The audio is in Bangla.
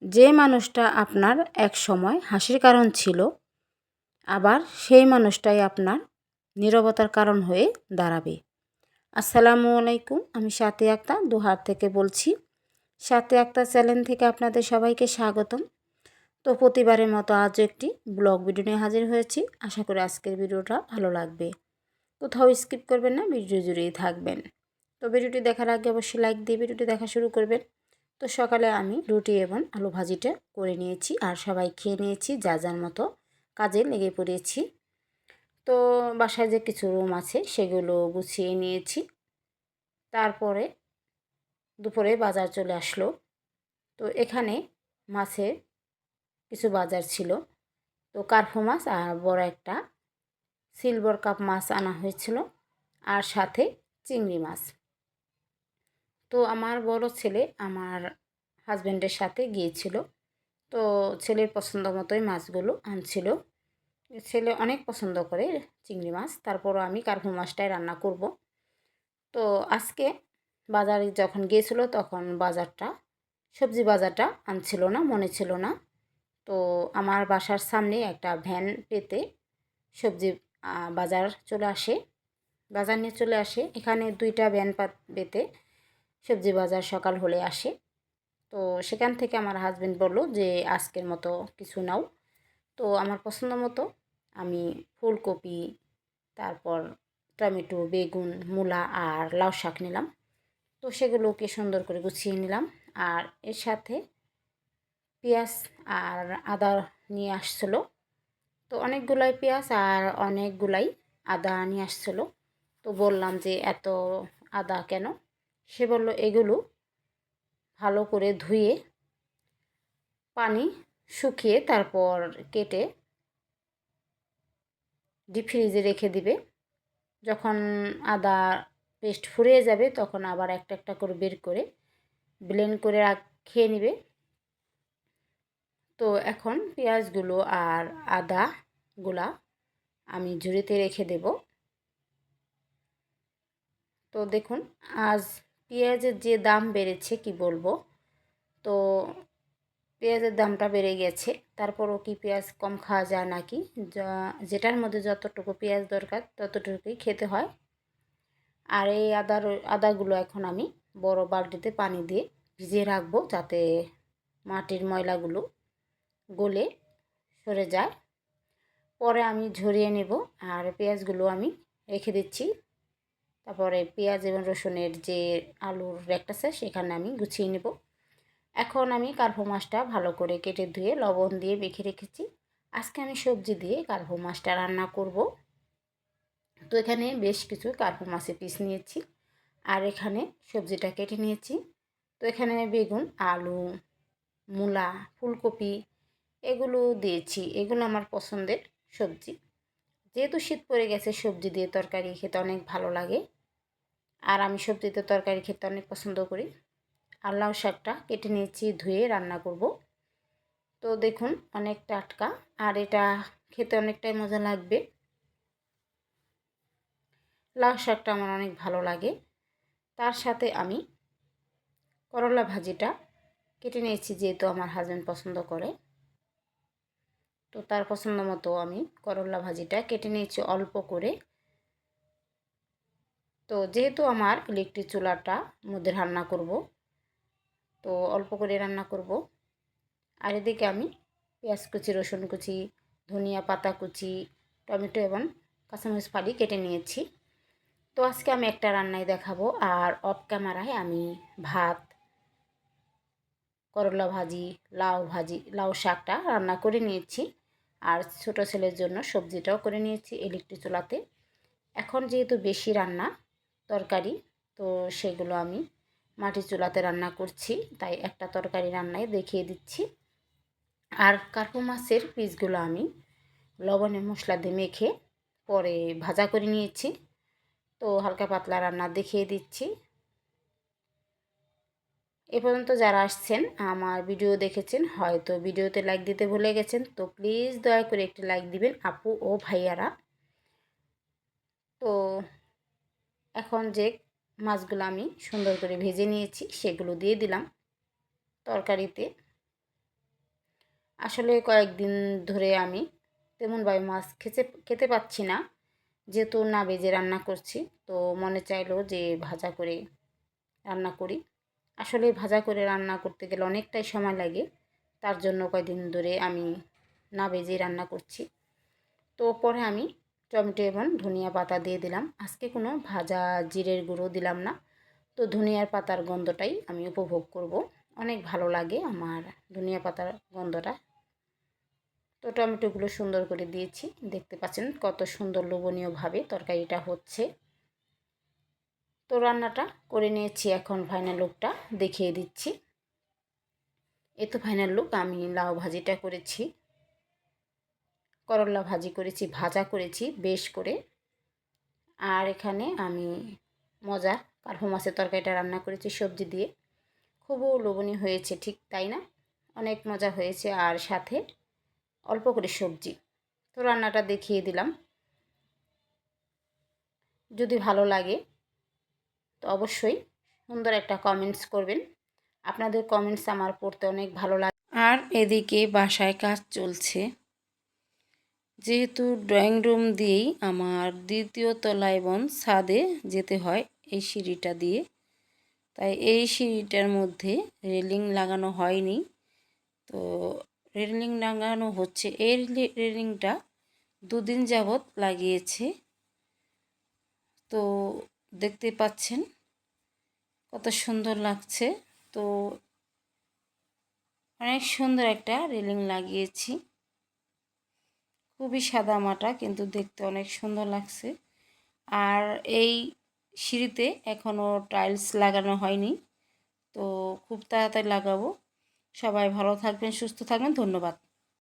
যে মানুষটা আপনার এক সময় হাসির কারণ ছিল, আবার সেই মানুষটাই আপনার নীরবতার কারণ হয়ে দাঁড়াবে। আসসালামু আলাইকুম, আমি সাথী আক্তার দোহার থেকে বলছি। সাথী আক্তার চ্যানেল থেকে আপনাদের সবাইকে স্বাগতম। তো প্রতিবারের মতো আজও একটি ব্লগ ভিডিও নিয়ে হাজির হয়েছি। আশা করি আজকের ভিডিওটা ভালো লাগবে। কোথাও স্কিপ করবেন না, ভিডিও জুড়েই থাকবেন। তো ভিডিওটি দেখার আগে অবশ্যই লাইক দিয়ে ভিডিওটি দেখা শুরু করবেন। তো সকালে আমি রুটি এবং আলু ভাজিটা করে নিয়েছি, আর সবাই খেয়ে নিয়েছি, যার যার মতো কাজে লেগে পড়েছি। তো বাসায় যে কিছু রুম আছে সেগুলো গুছিয়ে নিয়েছি। তারপরে দুপুরে বাজার চলে আসলো। তো এখানে মাছের কিছু বাজার ছিল। তো কার্পু মাছ আর বড় একটা সিলভার কাপ মাছ আনা হয়েছিল, আর সাথে চিংড়ি মাছ। তো আমার বড় ছেলে আমার হাজব্যান্ডের সাথে গিয়েছিল। তো ছেলের পছন্দ মতোই মাছগুলো আনছিল। ছেলে অনেক পছন্দ করে চিংড়ি মাছ, তারপরও আমি কার্পু মাছটাই রান্না করব। তো আজকে বাজারে যখন গিয়েছিল তখন সবজি বাজারটা আনছিল না, মনে ছিল না। তো আমার বাসার সামনে একটা ভ্যান পেতে সবজি বাজার নিয়ে চলে আসে। এখানে দুইটা ভ্যান পেতে সবজি বাজার সকাল হলে আসে। তো সেখান থেকে আমার হাজব্যান্ড বলল যে আজকের মতো কিছু নাও। তো আমার পছন্দ মতো আমি ফুলকপি, তারপর টমেটো, বেগুন, মূলা আর লাউ শাক নিলাম। তো সেগুলোকে সুন্দর করে গুছিয়ে নিলাম। আর এর সাথে পেঁয়াজ আর আদা নিয়ে আসছিলো। তো অনেকগুলাই পেঁয়াজ আর অনেকগুলাই আদা নিয়ে আসছিলো। তো বললাম যে এত আদা কেন? সে বলল এগুলো ভালো করে ধুয়ে পানি শুকিয়ে তারপর কেটে ডিপ ফ্রিজে রেখে দিবে। যখন আদা পেস্ট ফুরিয়ে যাবে তখন আবার একটা একটা করে বের করে ব্লেন্ড করে খেয়ে নেবে। তো এখন পেঁয়াজগুলো আর আদাগুলা আমি ঝুড়িতে রেখে দেব। তো দেখুন, আজ পেঁয়াজের যে দাম বেড়েছে কি বলবো। তো পেঁয়াজের দামটা বেড়ে গেছে, তারপরও কি পেঁয়াজ কম খাওয়া যায় নাকি? যেটার মধ্যে যতটুকু পেঁয়াজ দরকার ততটুকুই খেতে হয়। আর এই আদাগুলো এখন আমি বড় বালতিতে পানি দিয়ে ভিজিয়ে রাখবো, যাতে মাটির ময়লাগুলো গলে সরে যায়। পরে আমি ঝরিয়ে নেব। আর পেঁয়াজগুলো আমি রেখে দিচ্ছি। তারপরে পেঁয়াজ এবং রসুনের যে আলুর র্যাকটা আছে সেখানে আমি গুছিয়ে নেব। এখন আমি কার্পু মাছটা ভালো করে কেটে ধুয়ে লবণ দিয়ে মেখে রেখেছি। আজকে আমি সবজি দিয়ে কার্পু মাছটা রান্না করব। তো এখানে বেশ কিছু কার্পু মাছের পিস নিয়েছি, আর এখানে সবজিটা কেটে নিয়েছি। তো এখানে বেগুন, আলু, মূলা, ফুলকপি এগুলো দিয়েছি। এগুলো আমার পছন্দের সবজি। যেহেতু শীত পড়ে গেছে, সবজি দিয়ে তরকারি খেতে অনেক ভালো লাগে, আর আমি সবজিতে তরকারি খেতে অনেক পছন্দ করি। আর লাউ শাকটা কেটে নিয়েছি, ধুয়ে রান্না করব। তো দেখুন অনেক টাটকা, আর এটা খেতে অনেকটাই মজা লাগবে। লাউ শাকটা আমার অনেক ভালো লাগে। তার সাথে আমি করলা ভাজিটা কেটে নিয়েছি, যেহেতু আমার হাজব্যান্ড পছন্দ করে। তো তার পছন্দ মতো আমি করলা ভাজিটা কেটে নিয়েছি অল্প করে। তো যেহেতু আমার ইলেকট্রিক চুলাটা মধ্যে রান্না করব, তো অল্প করে রান্না করব। আর এদিকে আমি পেঁয়াজ কুচি, রসুন কুচি, ধনিয়া পাতা কুচি, টমেটো এবং কাঁচামরিচ ফালি কেটে নিয়েছি। তো আজকে আমি একটা রান্নাই দেখাবো, আর অফ ক্যামেরায় আমি ভাত, করলা ভাজি, লাউ শাকটা রান্না করে নিয়েছি। আর ছোটো ছেলের জন্য সবজিটাও করে নিয়েছি ইলেকট্রিক চুলাতে। এখন যেহেতু বেশি রান্না তরকারি, তো সেগুলো আমি মাটির চুলাতে রান্না করছি, তাই একটা তরকারি রান্নায় দেখিয়ে দিচ্ছি। আর কার্পু মাছের পিসগুলো আমি লবণের মশলা দিয়ে মেখে পরে ভাজা করে নিয়েছি। তো হালকা পাতলা রান্না দেখিয়ে দিচ্ছি। এ পর্যন্ত যারা আসছেন আমার ভিডিও দেখেছেন, হয়তো ভিডিওতে লাইক দিতে ভুলে গেছেন, তো প্লিজ দয়া করে একটি লাইক দিবেন আপু ও ভাইয়ারা। তো এখন যে মাছগুলো আমি সুন্দর করে ভেজে নিয়েছি সেগুলো দিয়ে দিলাম তরকারিতে। আসলে কয়েকদিন ধরে আমি তেমনভাবে মাছ খেতে পাচ্ছি না, যেহেতু না ভেজে রান্না করছি। তো মনে চাইলো যে ভাজা করে রান্না করি। আসলে ভাজা করে রান্না করতে গেলে অনেকটাই সময় লাগে, তার জন্য কয়েকদিন ধরে আমি না ভেজেই রান্না করছি। তো পরে আমি টমেটো এবং ধনিয়া পাতা দিয়ে দিলাম। আজকে কোনো ভাজা জিরের গুঁড়ো দিলাম না, তো ধনিয়ার পাতার গন্ধটাই আমি উপভোগ করব। অনেক ভালো লাগে আমার ধনিয়া পাতার গন্ধটা। তো টমেটোগুলো সুন্দর করে দিয়েছি, দেখতে পাচ্ছেন কত সুন্দর লোভনীয়ভাবে তরকারিটা হচ্ছে। তো রান্নাটা করে নিয়েছি, এখন ফাইনাল লুকটা দেখিয়ে দিচ্ছি। এই তো ফাইনাল লুক। আমি লাউ ভাজিটা করেছি, করলা ভাজি করেছি, ভাজা করেছি বেশ করে। আর এখানে আমি মজার কার্পু মাছের তরকারিটা রান্না করেছি সবজি দিয়ে। খুবও লোভনীয় হয়েছে, ঠিক তাই না? অনেক মজা হয়েছে, আর সাথে অল্প করে সবজি। তো রান্নাটা দেখিয়ে দিলাম। যদি ভালো লাগে তো অবশ্যই সুন্দর একটা কমেন্টস করবেন। আপনাদের কমেন্টস আমার পড়তে অনেক ভালো লাগে। আর এদিকে বাসায় কাজ চলছে, যেহেতু ড্রয়িং রুম দিয়েই আমার দ্বিতীয় তলা এবং ছাদে যেতে হয় এই সিঁড়িটা দিয়ে, তাই এই সিঁড়িটার মধ্যে রেলিং লাগানো হয়নি। তো রেলিং লাগানো হচ্ছে। এই রেলিংটা দুদিন যাবৎ লাগিয়েছে। তো দেখতে পাচ্ছেন কত সুন্দর লাগছে। তো অনেক সুন্দর একটা রেলিং লাগিয়েছি, খুবই সাদামাটা কিন্তু দেখতে অনেক সুন্দর লাগছে। আর এই সিঁড়িতে এখনও টাইলস লাগানো হয়নি, তো খুব তাড়াতাড়ি লাগাবো। সবাই ভালো থাকবেন, সুস্থ থাকবেন, ধন্যবাদ।